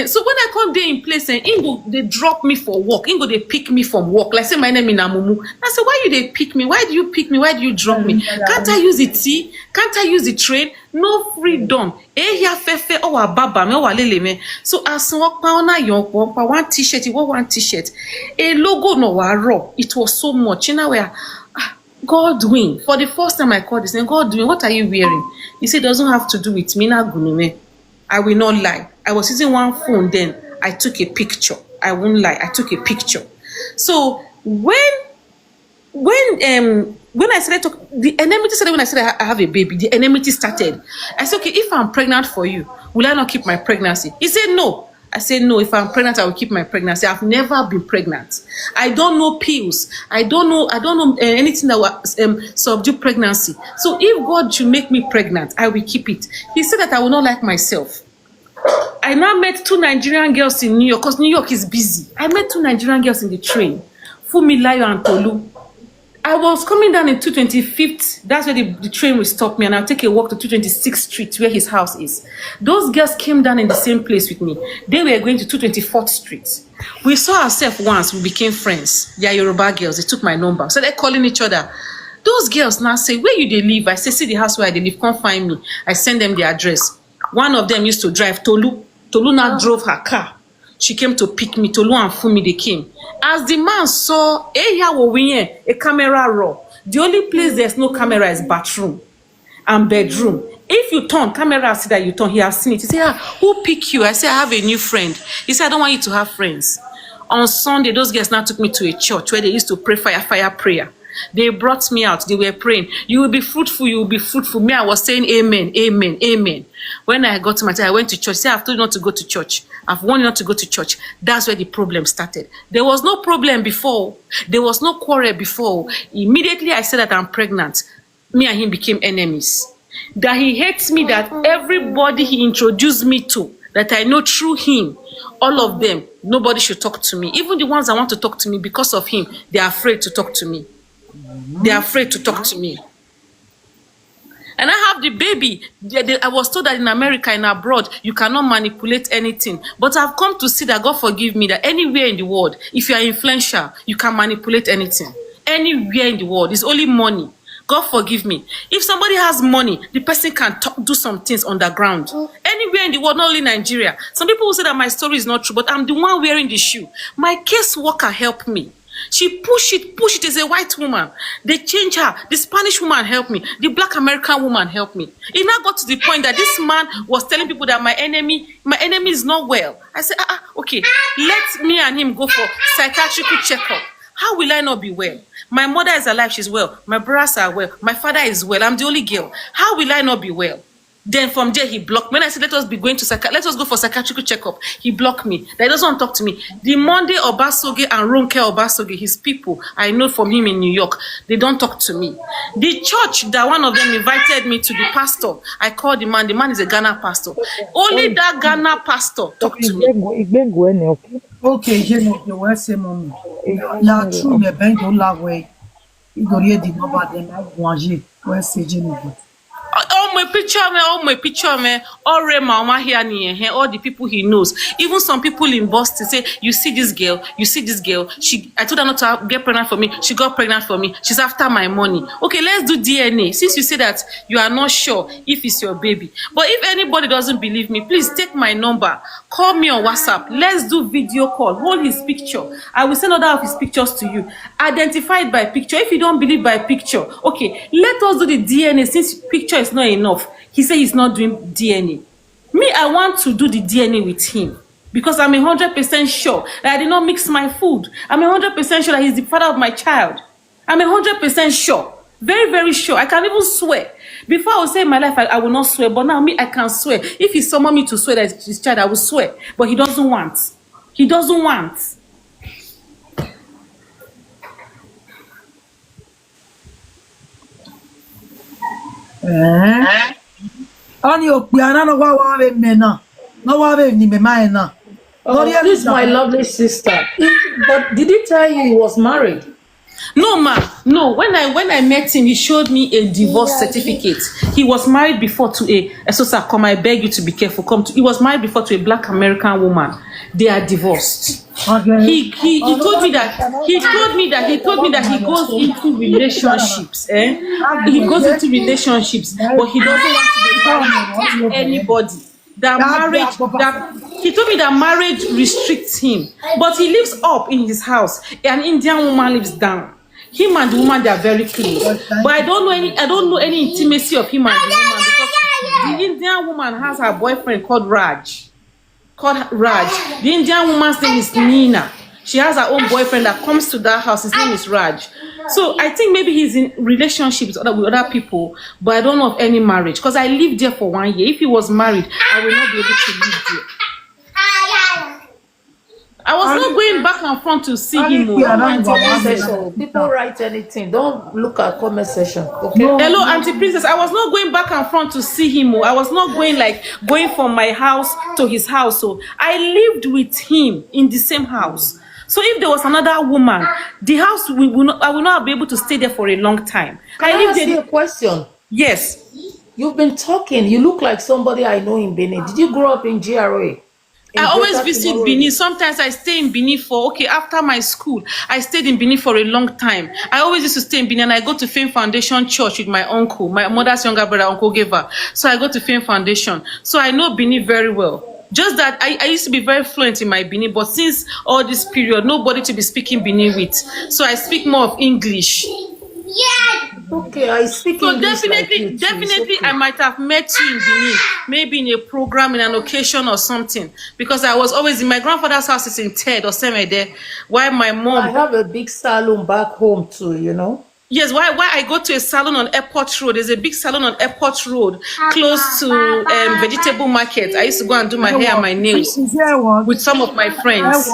So when I come there in place and Ingo they drop me for work, Ingo they pick me from work. Like say my name is Namumu. I say why you they pick me? Why do you pick me? Why do you drop me? Can't I use the tea? Can't I use the train? No freedom. Ya fefe o baba me o lele me. So as walk pa ona yon pa one t-shirt, you want one t-shirt. A logo no wa raw. It was so much. You know where Godwin. For the first time I called this name, Godwin, what are you wearing? He said it doesn't have to do with me na gunume. I will not lie. I was using one phone then. I took a picture. I won't lie. I took a picture. So when I started talking, the enmity started when I said I have a baby. The enmity started. I said, okay, if I'm pregnant for you, will I not keep my pregnancy? He said no. I said no. If I'm pregnant, I will keep my pregnancy. I've never been pregnant. I don't know pills. I don't know anything that will subdue pregnancy. So if God should make me pregnant, I will keep it. He said that I will not like myself. I now met 2 Nigerian girls in New York because New York is busy. I met 2 Nigerian girls in the train, Fumilayo and Tolu. I was coming down in 225th. That's where the train will stop me, and I'll take a walk to 226th Street, where his house is. Those girls came down in the same place with me. They were going to 224th Street. We saw ourselves once. We became friends. They are Yoruba girls. They took my number. So they're calling each other. Those girls now say, where you they live? I say, see the house where they live. Come find me. I send them the address. One of them used to drive Tolu. Tolu now drove her car. She came to pick me. Tolu and Fumi, they came. As the man saw a camera raw. The only place there's no camera is bathroom and bedroom. If you turn, camera see that you turn, he has seen it. He said, who pick you? I said, I have a new friend. He said, I don't want you to have friends. On Sunday, those guys now took me to a church where they used to pray fire prayer. They brought me out. They were praying. You will be fruitful. You will be fruitful. Me, I was saying amen, amen, amen. When I got to my time, I went to church. Say, I've told you not to go to church. I've warned you not to go to church. That's where the problem started. There was no problem before. There was no quarrel before. Immediately, I said that I'm pregnant. Me and him became enemies. That he hates me, that everybody he introduced me to, that I know through him, all of them, nobody should talk to me. Even the ones that want to talk to me because of him, they are afraid to talk to me. They are afraid to talk to me. And I have the baby. I was told that in America and abroad, you cannot manipulate anything. But I've come to see that, God forgive me, that anywhere in the world, if you are influential, you can manipulate anything. Anywhere in the world. It's only money. God forgive me. If somebody has money, the person can do some things underground. Anywhere in the world, not only Nigeria. Some people will say that my story is not true, but I'm the one wearing the shoe. My case worker helped me. She push it as a white woman. They change her. The Spanish woman helped me. The black American woman helped me. It now got to the point that this man was telling people that my enemy is not well. I said, okay, let me and him go for psychiatric checkup. How will I not be well? My mother is alive, she's well. My brothers are well. My father is well. I'm the only girl. How will I not be well? Then from there he blocked me. When I said let us go for psychiatric checkup, he blocked me. They doesn't want to talk to me. The Monday Obasoge and Ronke Obasoge, his people, I know from him in New York, they don't talk to me. The church that one of them invited me to, the pastor, I called the man. The man is a Ghana pastor. Only that Ghana pastor talked to me. Okay, you know the way say mommy. Na true me ben do la way. Igori di no ba dem na manger. Where say Jenny. All my picture, man, all mama here near all the people he knows. Even some people in Boston say, you see this girl. I told her not to get pregnant for me. She got pregnant for me. She's after my money. Okay, let's do DNA. Since you say that you are not sure if it's your baby. But if anybody doesn't believe me, please take my number. Call me on WhatsApp. Let's do video call. Hold his picture. I will send other of his pictures to you. Identified by picture. If you don't believe by picture, okay, let us do the DNA since picture is not enough. He said he's not doing DNA. Me, I want to do the DNA with him because I'm 100% sure that I did not mix my food. I'm 100% sure that he's the father of my child. I'm 100% sure. Very, very sure. I can even swear. Before I would say in my life, I will not swear. But now me, I can swear. If he summon me to swear that it's his child, I will swear. But he doesn't want. He doesn't want. Oni opiana no wa we mena. No wa we ni me mai na. This is my lovely sister. But did he tell you he was married? No, ma. No. When I met him, he showed me a divorce certificate. He was married before to a sister. Come, I beg you to be careful. He was married before to a black American woman. They are divorced. Okay. He told me that he goes into relationships. He goes into relationships, but he doesn't want to be married to anybody. He told me that marriage restricts him, but he lives up in his house. An Indian woman lives down. Him and the woman, they are very close. But I don't know any intimacy of him and the woman because the Indian woman has her boyfriend called Raj. The Indian woman's name is Nina. She has her own boyfriend that comes to that house. His name is Raj. So I think maybe he's in relationships with other people, but I don't know of any marriage because I lived there for 1 year. If he was married, I will not be able to live there. I was not going back and front to see him. People write anything. Don't look at comment section. Okay. Hello, Auntie Princess. I was not going back and front to see him. I was not going from my house to his house. So I lived with him in the same house. So if there was another woman, the house I will not be able to stay there for a long time. Can I ask you a question? Yes. You've been talking. You look like somebody I know in Benin. Did you grow up in GRA? I always visit Benin. Sometimes I stay in Benin after my school. I stayed in Benin for a long time. I always used to stay in Benin. I go to Fame Foundation Church with my uncle, my mother's younger brother, Uncle Geva. So I go to Fame Foundation. So I know Benin very well. Just that I used to be very fluent in my Benin, but since all this period, nobody to be speaking Benin with. So I speak more of English. Yeah. Okay, I speak so English. So definitely, okay. I might have met you in Benin, maybe in a program, in an occasion or something. Because I was always in my grandfather's house is in Ted or somewhere there, while my mom. I have a big salon back home too, you know. Yes, why I go to a salon on Airport Road. There's a big salon on Airport Road close to Vegetable Market. I used to go and do my hair and my nails with some of my friends.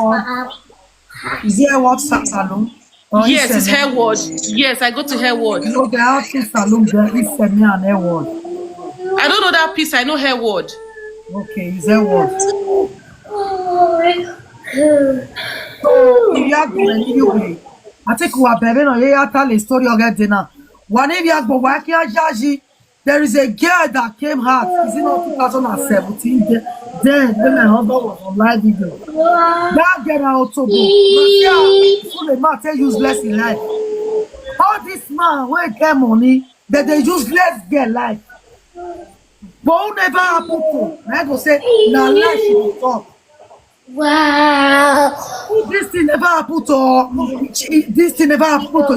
Is there what salon? Yes, it's Hairward. Yes, I go to Hairward. You know the outfit salon there is me and Hairward. I don't know that piece. I know Hairward. Okay, it's Hairward. If you have anyway, I think we are better no you tell a story already now. One if you have Jaji, there is a girl that came out. Is it not 2017? Then my husband was on live video. That girl also go. Man say useless in life. All this man when get money, that they useless get life. But who never happen to? I go say na life she dey talk. Wow. This thing never happened to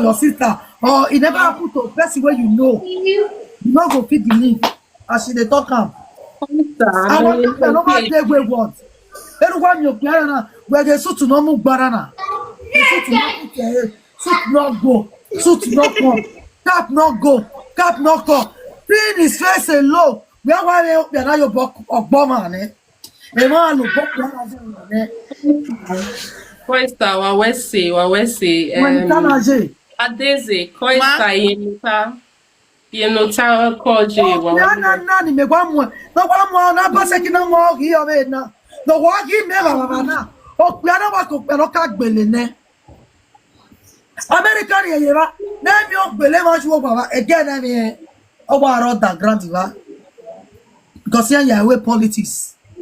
your sister, or it never happened to a person where you know. You not go fit believe as she dey talk am. I want to know what they want. Everyone you piano where they suit to no move barana. Suit not go, suit not come, cap not go, cap not come. Pin his face low, We are why we are your book of bomber. A man who book Koista wawese when you can age. Adeze Ma, Koista yenota koje Oh, wawe. Nani, me one more. No one more, not passing no more here. No one give me a oh, we are not going to cook Belene. American, you are. Name your Belema, you again. I mean, oh, I wrote that grant. Because here you are politics. I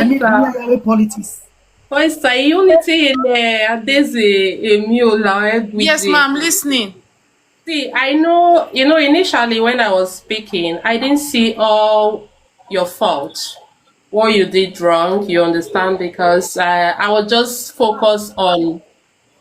mean, here politics. Koista unity in Adeze emiola every yes, day. ma, I'm listening. See, I know, initially when I was speaking, I didn't see all your fault, what you did wrong, you understand, because I was just focused on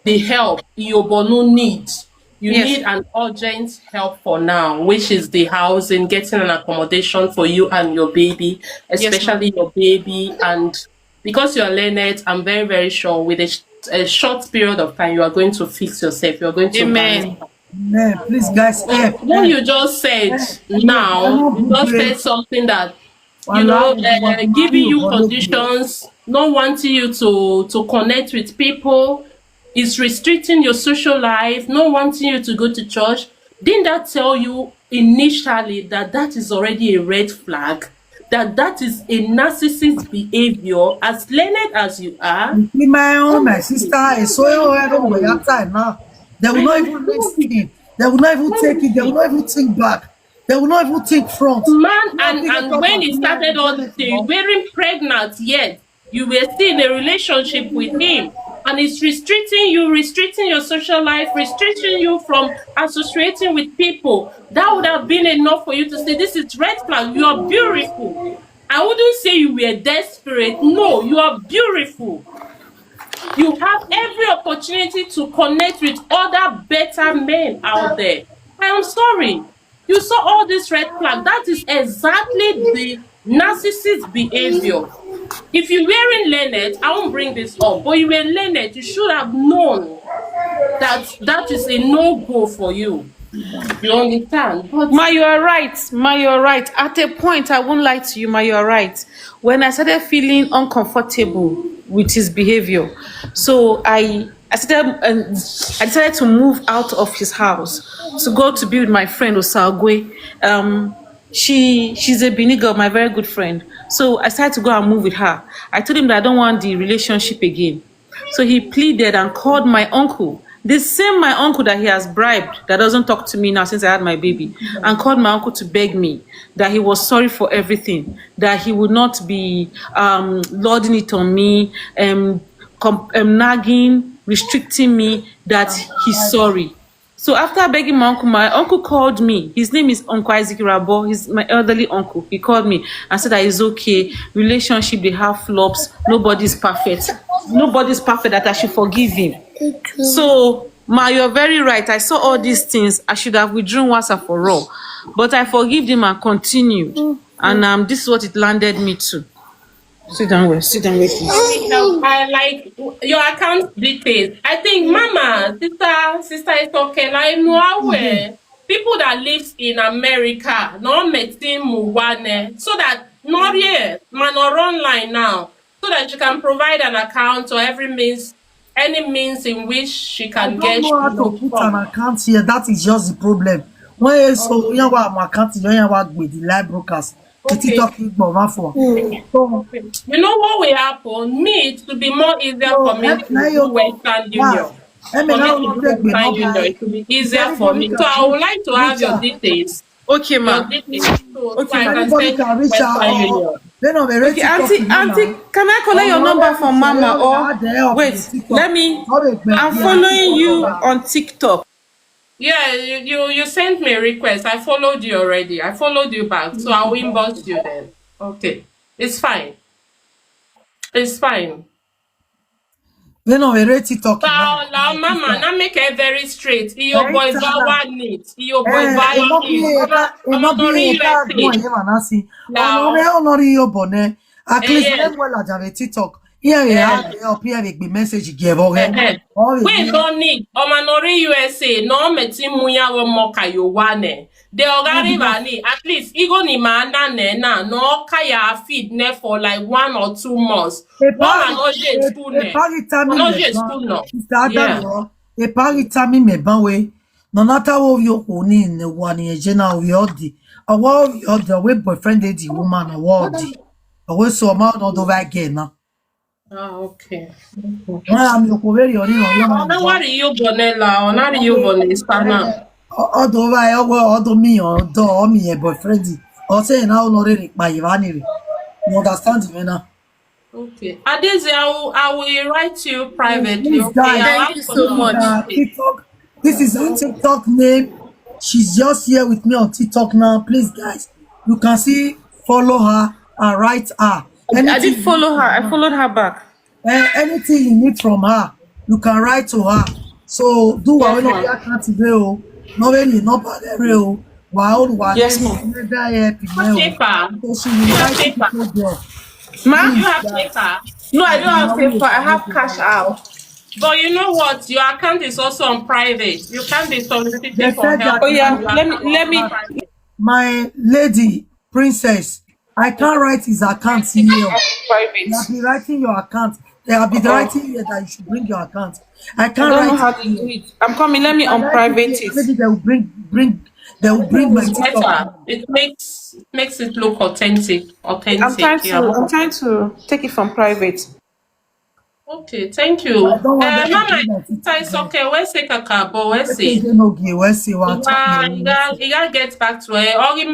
the help Iobonu needs. You Yes. need an urgent help for now, which is the housing, getting an accommodation for you and your baby, especially your baby. And because you're learned, I'm very, very sure with a short period of time, you are going to fix yourself. You're going to Amen. Man, please, guys, what you just said now, you just said something that, giving you conditions, not wanting you to connect with people, is restricting your social life, not wanting you to go to church. Didn't that tell you initially that is already a red flag? That is a narcissist behavior, as learned as you are? my sister is so time now. They will not even listen. They will not even take it. They will not even think back. They will not even think front. Man, and when it started all this thing, you weren't pregnant yet. You were still in a relationship with him. And it's restricting your social life, restricting you from associating with people. That would have been enough for you to say, this is red flag. You are beautiful. I wouldn't say you were desperate. No, you are beautiful. You have every opportunity to connect with other better men out there. I am sorry. You saw all this red flag. That is exactly the narcissist behavior. If you weren't learned, I won't bring this up, but you were learned, you should have known that is a no-go for you. You understand? But Ma, you are right. Ma, you are right. At a point, I won't lie to you, Ma, you are right. When I started feeling uncomfortable with his behavior, so I decided to move out of his house to go to be with my friend Osagwe. She's a Benin girl, my very good friend. So I decided to go and move with her. I told him that I don't want the relationship again. So he pleaded and called my uncle. The same my uncle that he has bribed, that doesn't talk to me now since I had my baby, and called my uncle to beg me that he was sorry for everything, that he would not be lording it on me, nagging, restricting me, that he's sorry. So after begging my uncle called me. His name is Uncle Isaac Rabo. He's my elderly uncle. He called me and said that it's okay. Relationship, they have flops. Nobody's perfect. Nobody's perfect, that I should forgive him. So, Ma, you're very right. I saw all these things. I should have withdrawn once and for all. But I forgive him and continued. And this is what it landed me to. Sit down, wait, please. I like your account details. I think Mama, sister is okay. Like no way. People that live in America, no meeting muwane, so that not here, man or online now, so that she can provide an account or any means in which she can I don't know how to put an account here. That is just the problem. When so you know what my account is, you know what with the live broadcast. Okay. So, You know what will happen? Me, it will be more easier for me to do Western Union. For me to do Western Union, it will be easier for me. So I would like to have your details. Okay, ma. Your details. So I can anybody send can reach Western out. Union. Then on the Okay, auntie, can I collect your number from Mama? Or wait, let me. I'm following you on TikTok. Yeah, you sent me a request. I followed you already. I followed you back. So I'll inbox you then. Okay. It's fine. It's fine. Then on the TikTok. Now, Mama, now make it very straight. Your boy Vawa needs. Your boy Vawa needs. At least them well at TikTok. Here we have up here with the message give Wait, don't need. Omanori USA, no meti muya wo moka yo wane. The already at least even ni mana nena no kaya feed ne for like 1 or 2 months. One and no school ne. No school no. Yeah. E pari tami me ban we. No nata wo yo ko ni ne wani ejena we odi. Awo odi we boyfriend the woman awodi. Awo so ma no do again na. Ah, okay. I'm yo ko very ori no yo Ona wari you bonela, ona you bonesta. Odo vai odo mi odo mi e boyfriend. O say na no re pa Ivani re. You understand me now? Okay. Adeze, I will write you privately. Please, Okay. guys, Thank you so much. TikTok. This is her TikTok name. She's just here with me on TikTok now. Please, guys, you can see, follow her and write her. I did follow her. I followed her back. Anything you need from her, you can write to her. So do what we Yes, know can't do. No very no bad area. Wow, Yes, ma'am. Paper. So she will You have write paper. people there. Ma? You have paper. No, I don't have paper. I have cash out. But you know what? Your account is also on private. You can't be They soliciting for said help. that Oh yeah. Your Let me account is let me on private. my lady princess, I can't write his account here. They have private. been writing your account. They have been writing here that you should bring your account. I I can't don't know write how it to here. do it. I'm coming. Let me I write unprivate it here. it. Maybe they will bring my It's TikTok. better. It makes it look authentic. Authentic. Yeah. I'm trying to take it from private. Okay, thank you. I don't want them to Mama, bring my TikTok. it's okay. Where's the kakabo? Where's Let's say it? they no give. Let's see what You gotta get back to it. Or it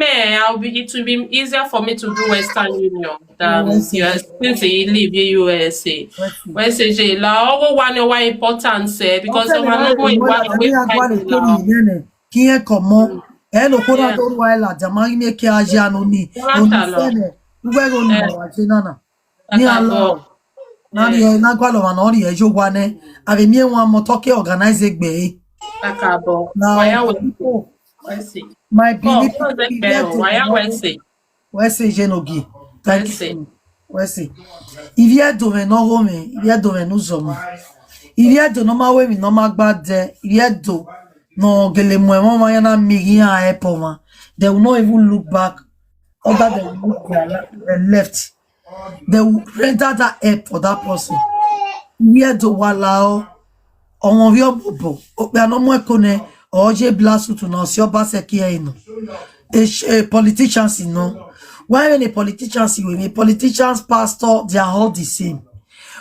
will be easier for me to do Western Union than let's see. US since you live in USA. Let's see. Western Union, la, all one importance because Ọ̀fẹ́ of mi náà an rè mọ́ one ìlàjà ní way agbá lè ké ní now. ìlé nẹ̀ kí ẹ kọ̀ mọ́ ẹ lò kó náà Yeah, tó rú wa ìlàjà máa ń ní kí a ṣe àná ní Matalo. onífẹ́ nẹ̀ wíwẹ́ ló ní bàwà ṣe náà ní àlọ́ Kakabo. náà rí ẹ náà gbàlọ́ wà náà rí ẹ yóò wá nẹ́ àbẹ̀mí ẹ̀ wọn mọ̀ tọ́kẹ́ organize gbẹ̀ ẹ́ Kakabo. náà Why are people we? my Oh, belief what's that bell? Why are we? wẹ́sẹ̀ ṣe n'oge thank Wẹ́sẹ̀. you wẹ́sẹ̀ ìrí ẹ̀dùn rẹ̀ náà rọ̀ mẹ́ ìrí ẹ̀dùn rẹ̀ n'ụzọ mọ́ ìrí ẹ̀dùn náà máa wẹ̀mí náà máa gbá dẹ ìrí ẹ̀dùn no gelemo mama yana miri airport man. They will not even look back other than look their left. They will render that air for that person. Where do walao on your bobo we are no more kone or je blasu to no si oba seki eno. A politicians you know. Why when a politicians you a politicians pastor they are all the same.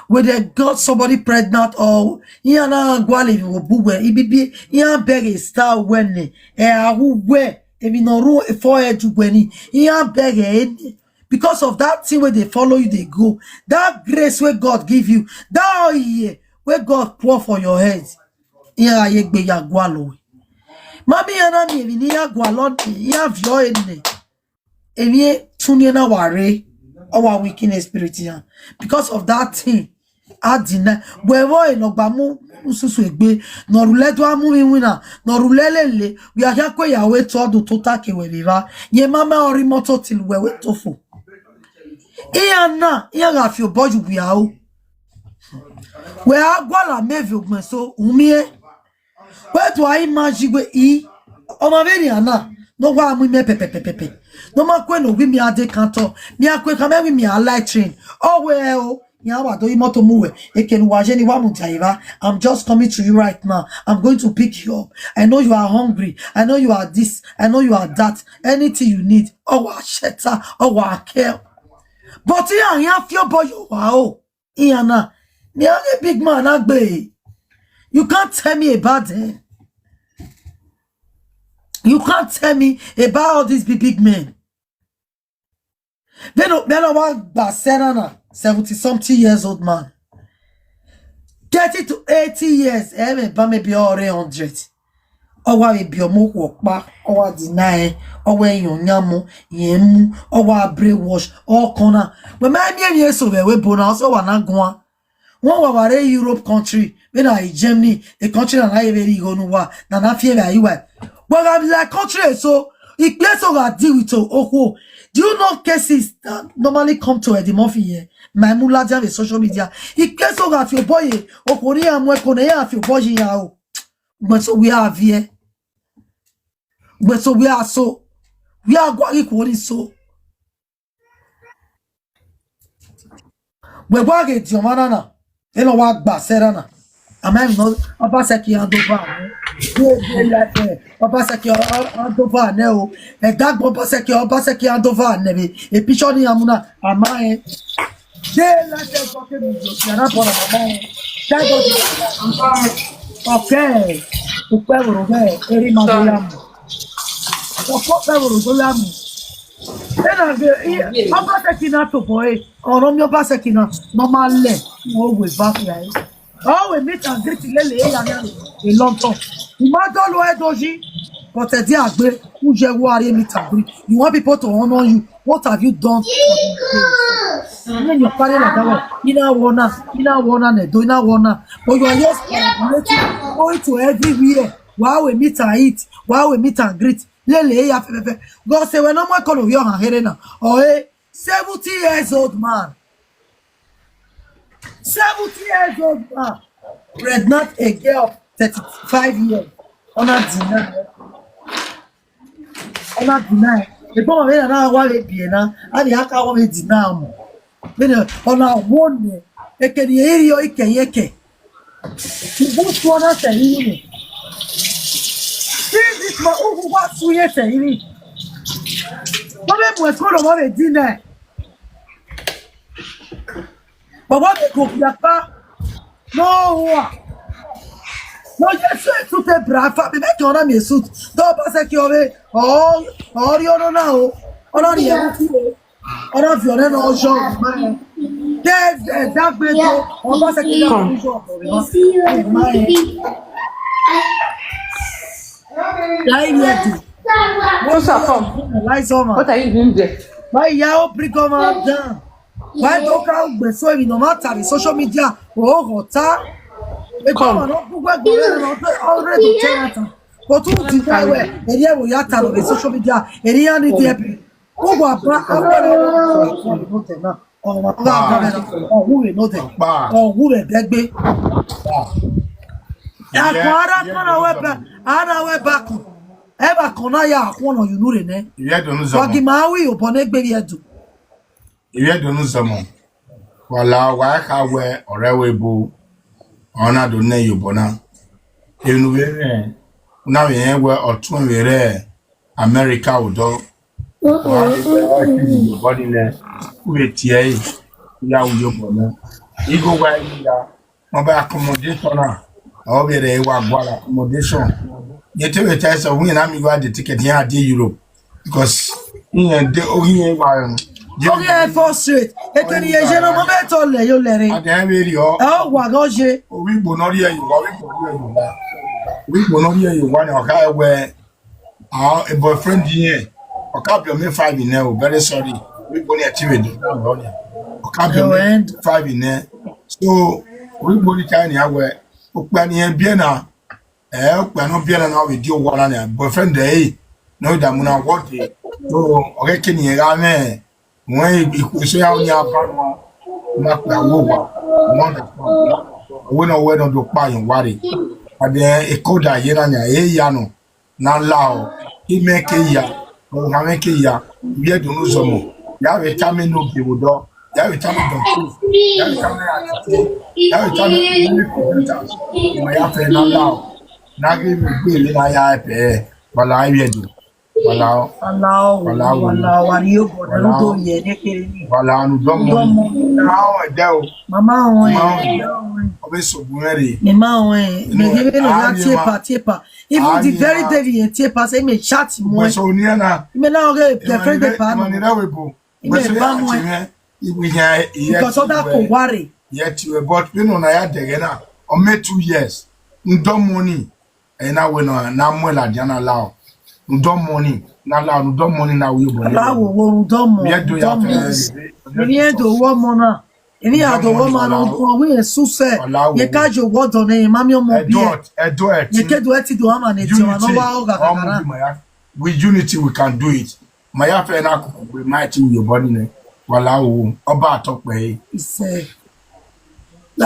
When they got somebody pregnant or yana gwale obuwe ibibi yan beg star when who wear if no room for when yan beg because of that thing where they follow you they go that grace where God give you that year where God pour for your head yan yegbe ya gwalo mami yana mi ni ya gwalo ya vio ene emi tuni na ware our weakness spirit yan because of that thing adina wewo enogbamu ususu egbe noruledo amu mi wina norulelele we are here kwe yawe to do to take we viva ye mama ori moto til wewe tofu iyana iya ga fi oboju bia o we agwala mevi ogben so umie we to ai majigwe I o ma veni ana no wa mu me pepepepepe no ma kwe no wi mi ade kanto mi akwe ka me wi mi light train oh well I'm just coming to you right now. I'm going to pick you up. I know you are hungry. I know you are this. I know you are that. Anything you need. Oh, shelter. Oh, care. But here, feel boy, wow. Iana, you're a big man, Agbe. You can't tell me about them. You can't tell me about all these big men. They don't want Barcelona. 70-something years old man. 30 to 80 years. Maybe already 100. Owa we bi omo wokpa, owa deny, owa yonyamo, yemu, owa brainwash, all corner. When my me so we bona so wa na gwa. One wa Europe country, when I Germany, a country that I very go no wa, na fear where you are. But I'm like country so it place over deal with oh. Do you know cases that normally come to the Murphy here? My mulaja with social media. It gets over your boy. Okoria mwe kone ya your boy ya. But so we have here. But so we are going to so. We going to Jomanana. Elo wa gba serana. Amen no Obaseki andova ne. Obaseki andova ne o. E dagbo Obaseki andova ne be. E pichoni amuna amae. De la te foke mi jo si ara pora mama. Dago. Okay. O pevoro be eri madoyamu. O pevoro doyamu. Obaseki na to boy. Oro mi Obaseki na normal le. Always back here. Always meet and greet lele a long time. You might don't know doji, but a dear agbe who je worry meet and greet. You want people to honor you. What have you done? When you're party like that, you know wanna ne do not wanna. But you are just going to everywhere. While we meet and eat, while we meet and greet. Lele a God say when no more call of your Helena or a 70 years old man. 70 years old man, pregnant a girl of 35 years. On a deny. The bomb of now one baby and the Haka one deny. On our one, a can hear you, a can yeke. Who's one of the evening? This man who was sweet. What was going on a dinner? But what they cook ya pa? No, just tout est brave. Mais mec, on a mis sous. Donc, parce qu'il y avait, oh, on a now. On a rien. On a violé nos gens. Qu'est-ce on pense qu'il y a un jour. Là, il y a tout. What's up, come? What are you doing there? Bah, il y a un prix comme un dedans. Why don't you so if no matter social media hota e come no already tell but who did that way e dey we yata no social media e dey and dey happy who go abra who we know them or who we begbe akwara kana we back eba kona ya akwon you know ne wagimawi obonegbe yedu Iwe donu samo wala wa ka we orewe bo ona do ne yobona enu we na we otun we America odo wa body ne we tie ya u yobona igo wa ya mo ba accommodation na o be re wa gwa accommodation yete we tell so we na mi go the ticket here at Europe because in the oyin wa okay, for straight. Et que les gens n'ont pas tollé, yo l'erré. Oh, wa goje. We bonori you, we bonori you, one of her where our boyfriend here. A couple of me 5 in there, very sorry. We bonny achieved. A couple of 5 in there. So we bonny tiny where Okwani and Biena. Okwano Biena now with you one and boyfriend day. No, that muna what day. So, okay, can you rame? When you say how you are, not the woman, when I went on the pie and worry. And then a coda yenanya, yano, now lao, he make a ya, or make a ya, we had to know some more. You have a time in no people, you have a time in you have a time in my after now lao. Now give me bill in my eye, but I do. Walao, wario bodo do ye ne kere ni. Walao nu domo. Now do. Mama won. Obeso bunere. Mama won. Me give no ya tiepa. Even the very day ye tiepa say me chat mo. So ni na. Me na okay, the friend dey pa. Money na we bo. Me ba mo. We here. Because other ko worry. Yet you but we no na ya dege na. O me 2 years. Ndom money. E na we no na mo la diana lao. Udom money na la udom money na we bo la wo udom mo we do wo mo na Any other woman on we suse ye kajo wodo ne mami omo bi ye kedo eti do ama ne ti wa no wa o gagara with unity we can do it my affair na we might in your body ne wala o oba atope ise